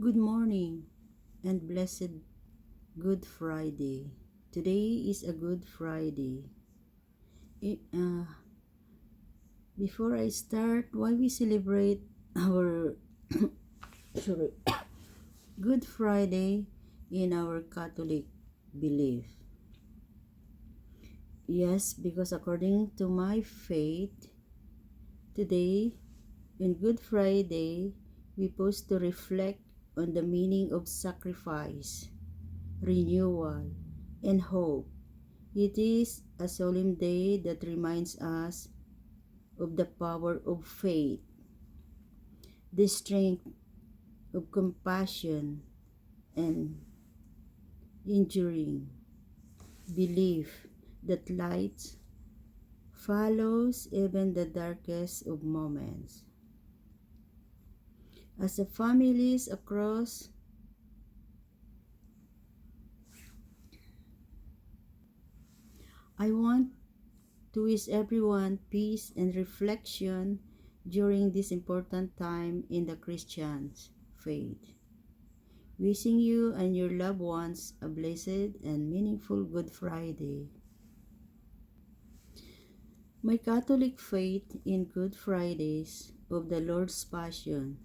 Good morning and blessed Good Friday. Today is a Good Friday. I- uh, Before I start, why we celebrate our sorry, Good Friday in our Catholic belief? Yes, because according to my faith, today in Good Friday, we pause to reflect on the meaning of sacrifice, renewal, and hope. It is a solemn day that reminds us of the power of faith, the strength of compassion, and enduring belief that light follows even the darkest of moments. As a families across I want to wish everyone peace and reflection during this important time in the Christian faith. Wishing you and your loved ones a blessed and meaningful Good Friday. My Catholic faith in Good Fridays of the Lord's Passion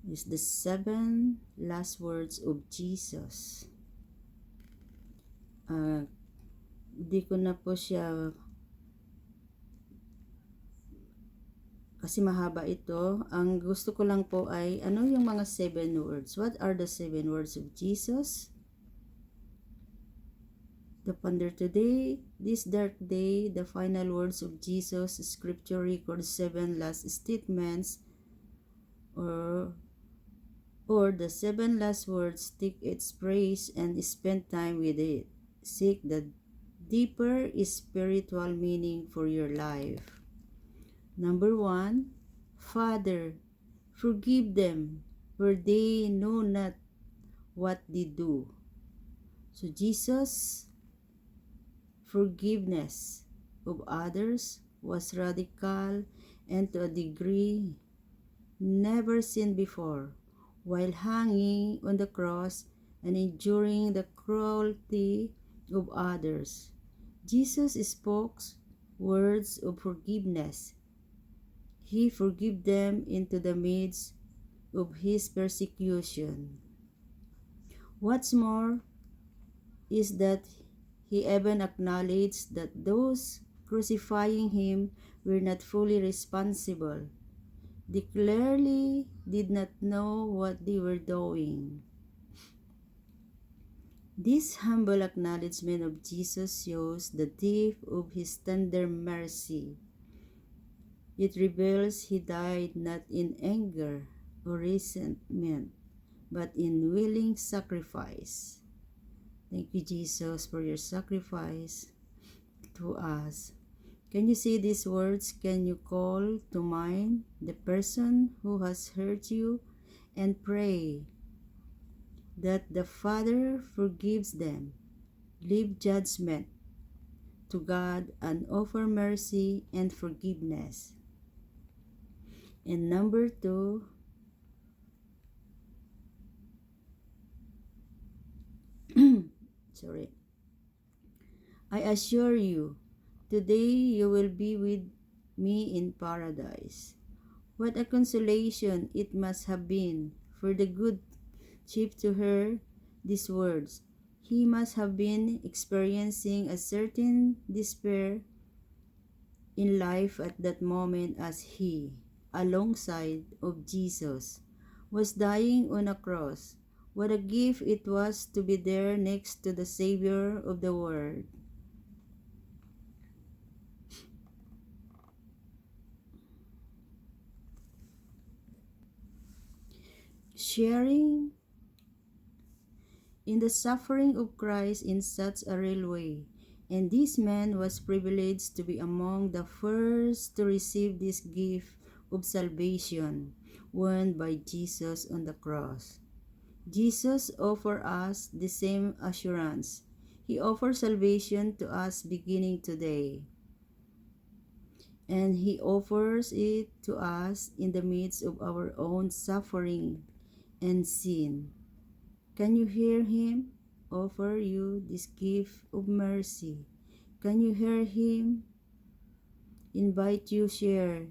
is the 7 last words of Jesus. Di ko na po siya kasi mahaba ito. Ang gusto ko lang po ay ano yung mga 7 words. What are the 7 words of Jesus? To ponder today, this dark day, the final words of Jesus, Scripture records 7 last statements, or the 7 last words. Take its praise and spend time with it. Seek the deeper spiritual meaning for your life. Number 1, Father, forgive them, for they know not what they do. So Jesus' forgiveness of others was radical and to a degree never seen before. While hanging on the cross and enduring the cruelty of others, Jesus spoke words of forgiveness. He forgave them into the midst of his persecution. What's more is that he even acknowledged that those crucifying him were not fully responsible. They clearly did not know what they were doing. This humble acknowledgement of Jesus shows the depth of his tender mercy. It reveals he died not in anger or resentment, but in willing sacrifice. Thank you, Jesus, for your sacrifice to us. Can you say these words? Can you call to mind the person who has hurt you and pray that the Father forgives them? Leave judgment to God and offer mercy and forgiveness. And number 2, sorry. I assure you, today you will be with me in paradise. What a consolation it must have been for the good chief to hear these words. He must have been experiencing a certain despair in life at that moment as he, alongside of Jesus, was dying on a cross. What a gift it was to be there next to the Savior of the world. Sharing in the suffering of Christ in such a real way. And this man was privileged to be among the first to receive this gift of salvation won by Jesus on the cross. Jesus offers us the same assurance. He offers salvation to us beginning today. And He offers it to us in the midst of our own suffering and sin. Can you hear him offer you this gift of mercy? Can you hear him invite you share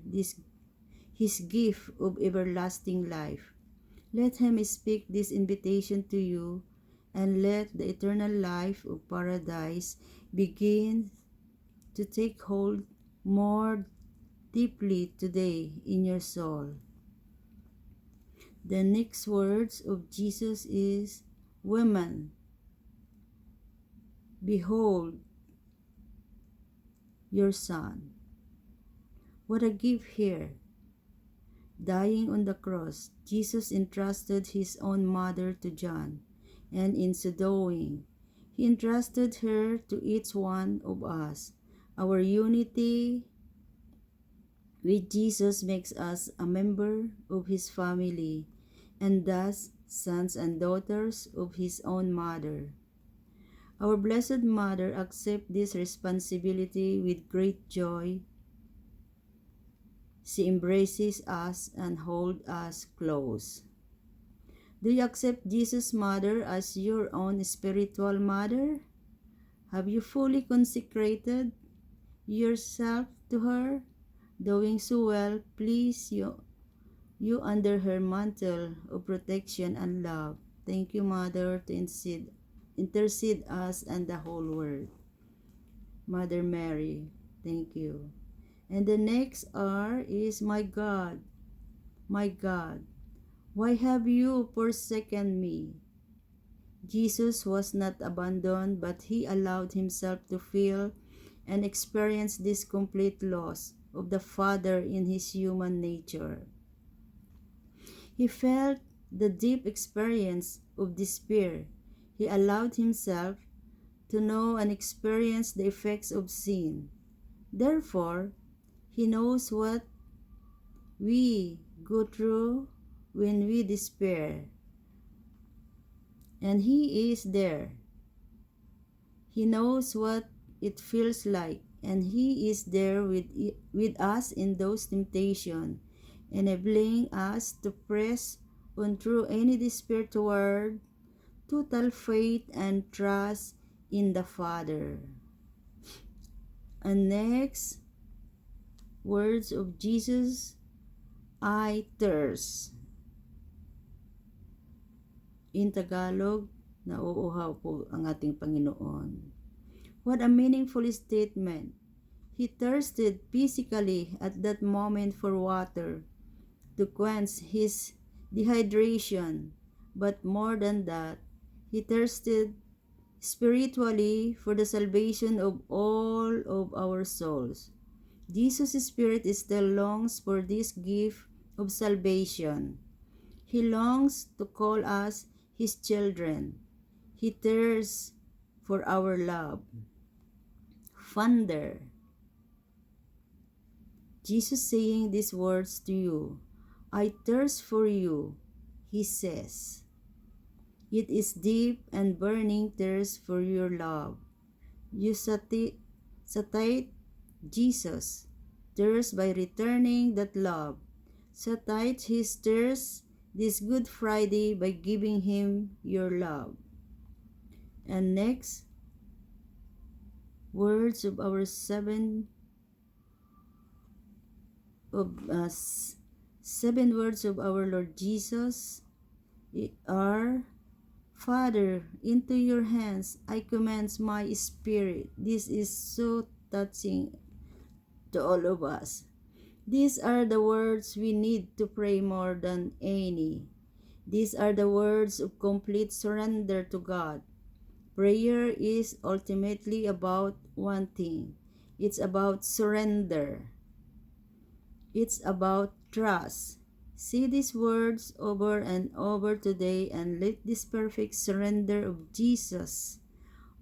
his gift of everlasting life? Let him speak this invitation to you, and let the eternal life of paradise begin to take hold more deeply today in your soul. The next words of Jesus is, "Woman, behold your son." What a gift here! Dying on the cross, Jesus entrusted his own mother to John, and in so doing, he entrusted her to each one of us. Our unity with Jesus makes us a member of his family, and thus sons and daughters of his own mother. Our Blessed Mother accepts this responsibility with great joy. She embraces us and holds us close. Do you accept Jesus' mother as your own spiritual mother? Have you fully consecrated yourself to her? Doing so well, please you under her mantle of protection and love. Thank you, Mother, to intercede us and the whole world. Mother Mary, thank you. And the next R is, my God, why have you forsaken me? Jesus was not abandoned, but he allowed himself to feel and experience this complete loss of the Father in his human nature. He felt the deep experience of despair. He allowed himself to know and experience the effects of sin. Therefore, he knows what we go through when we despair. And he is there. He knows what it feels like, and he is there with us in those temptations, enabling us to press on through any despair toward total faith and trust in the Father. And next, words of Jesus, I thirst. In Tagalog, nauuhaw po ang ating Panginoon. What a meaningful statement. He thirsted physically at that moment for water to quench his dehydration, but more than that, he thirsted spiritually for the salvation of all of our souls. Jesus' Spirit still longs for this gift of salvation. He longs to call us his children. He thirsts for our love. Father, Jesus saying these words to you, I thirst for you, he says. It is deep and burning thirst for your love. You satiate Jesus' thirst by returning that love. Satiate his thirst this Good Friday by giving him your love. And next, words of our seven words of our Lord Jesus are, Father, into your hands I commend my spirit. This is so touching to all of us. These are the words we need to pray more than any. These are the words of complete surrender to God. Prayer is ultimately about one thing. It's about surrender. It's about trust. See these words over and over today, and let this perfect surrender of Jesus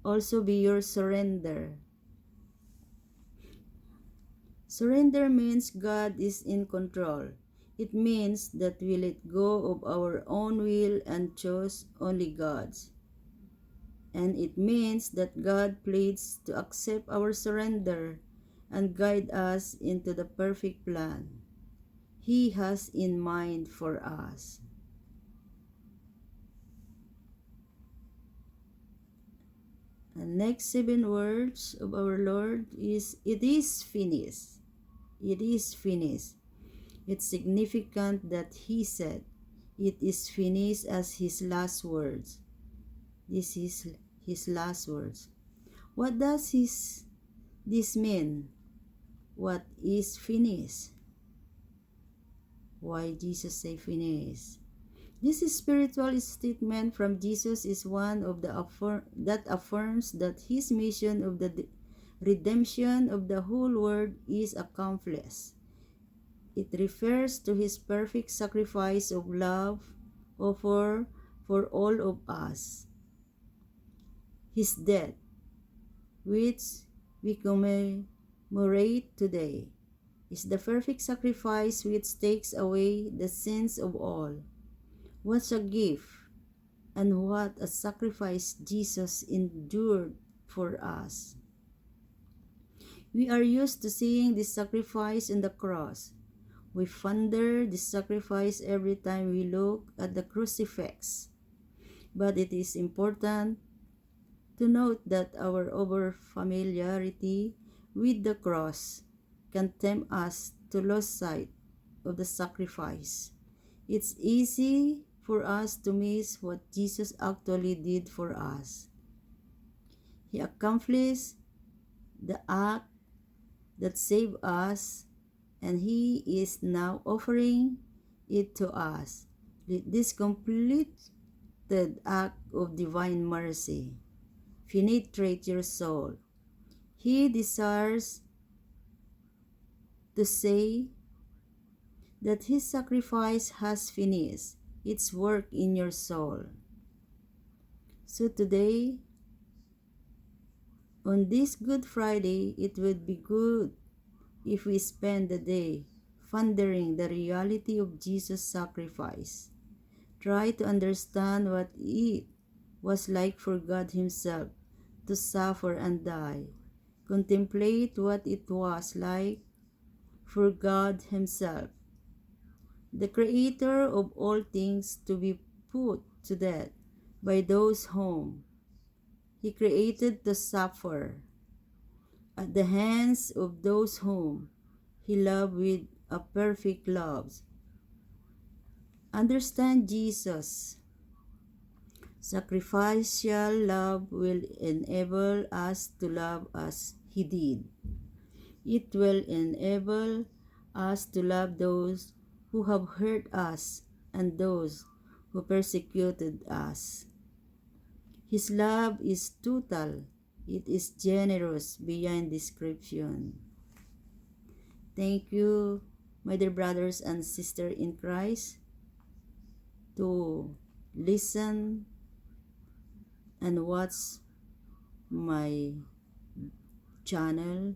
also be your surrender. Surrender means God is in control. It means that we let go of our own will and choose only God's. And it means that God pleads to accept our surrender and guide us into the perfect plan He has in mind for us. And next 7 words of our Lord is, it is finished. It is finished. It's significant that he said, it is finished as his last words. This is his last words. What does this mean? What is finished? Why Jesus say finished? This spiritual statement from Jesus is one of the that affirms that his mission of the redemption of the whole world is accomplished. It refers to his perfect sacrifice of love offered for all of us. His death, which we commemorate today, is the perfect sacrifice which takes away the sins of all. What a gift and what a sacrifice Jesus endured for us. We are used to seeing this sacrifice on the cross. We ponder this sacrifice every time we look at the crucifix. But it is important to note that our over-familiarity with the cross can tempt us to lose sight of the sacrifice. It's easy for us to miss what Jesus actually did for us. He accomplished the act that saved us, and he is now offering it to us. This completed act of divine mercy penetrate your soul. He desires to say that his sacrifice has finished its work in your soul. So today, on this Good Friday, it would be good if we spend the day pondering the reality of Jesus' sacrifice. Try to understand what it was like for God himself to suffer and die. Contemplate what it was like for God himself, the creator of all things, to be put to death by those whom he created to suffer at the hands of those whom he loved with a perfect love. Understand Jesus' sacrificial love will enable us to love as he did. It will enable us to love those who have hurt us and those who persecuted us. His love is total. It is generous beyond description. Thank you, my dear brothers and sisters in Christ, to listen and watch my channel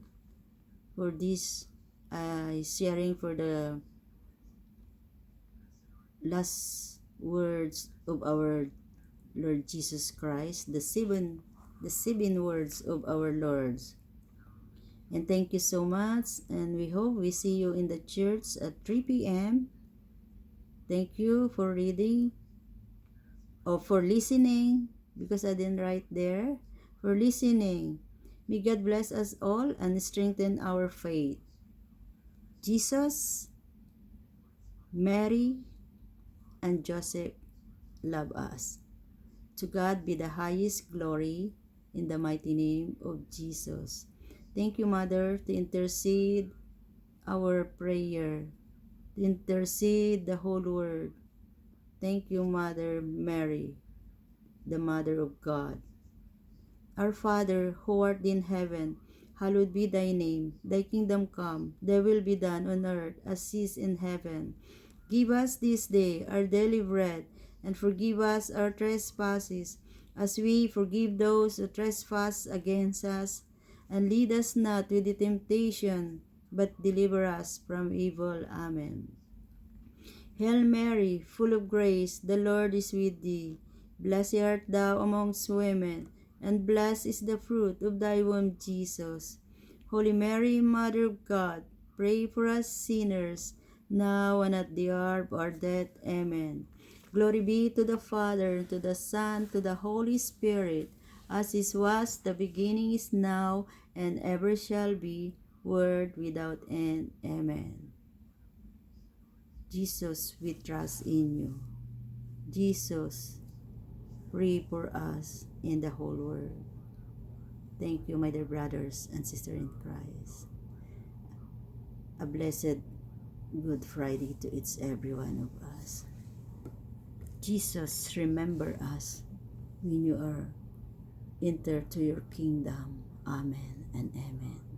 for this sharing for the last words of our Lord Jesus Christ, the seven words of our Lord. And thank you so much, and we hope we see you in the church at 3 p.m. Thank you for reading or for listening, because I didn't write there, for listening. May God bless us all and strengthen our faith. Jesus, Mary, and Joseph love us. To God be the highest glory, in the mighty name of Jesus. Thank you, Mother, to intercede our prayer, to intercede the whole world. Thank you, Mother Mary, the Mother of God. Our Father, who art in heaven, hallowed be thy name. Thy kingdom come, thy will be done on earth as it is in heaven. Give us this day our daily bread, and forgive us our trespasses, as we forgive those who trespass against us. And lead us not into temptation, but deliver us from evil. Amen. Hail Mary, full of grace, the Lord is with thee. Blessed art thou amongst women, and blessed is the fruit of thy womb, Jesus. Holy Mary, Mother of God, pray for us sinners, now and at the hour of our death. Amen. Glory be to the Father, to the Son, to the Holy Spirit, as it was the beginning, is now, and ever shall be, world without end. Amen. Jesus, we trust in you. Jesus, pray for us in the whole world. Thank you, my dear brothers and sisters in Christ. A blessed Good Friday to each every one of us. Jesus, remember us when you are enter to your kingdom. Amen and amen.